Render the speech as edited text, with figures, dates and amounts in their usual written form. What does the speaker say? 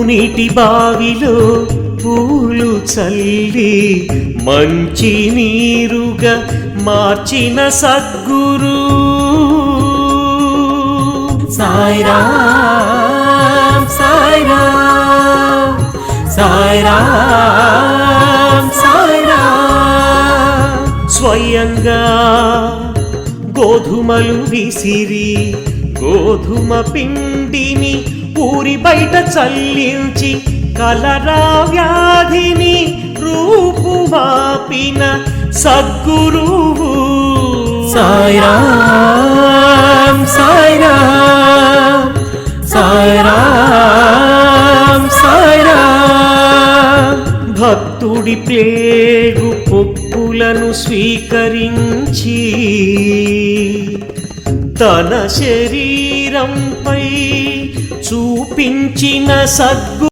నీటి బావిలో పూలు చల్లి మంచి నీరుగా మార్చిన సద్గురు సాయిరాం సాయిరాం సాయిరాం సాయిరాం స్వయంగా గోధుమలు విసిరి గోధుమ పిండిని ఊరి బయట చల్లించి కలరా వ్యాధిని రూపుమాపిన సద్గురువు సాయిరాం సాయిరాం సాయిరాం సాయిరాం భక్తుడి ప్లేగు పొక్కులను స్వీకరించి తన శరీరంపై చూపించిన సద్గురు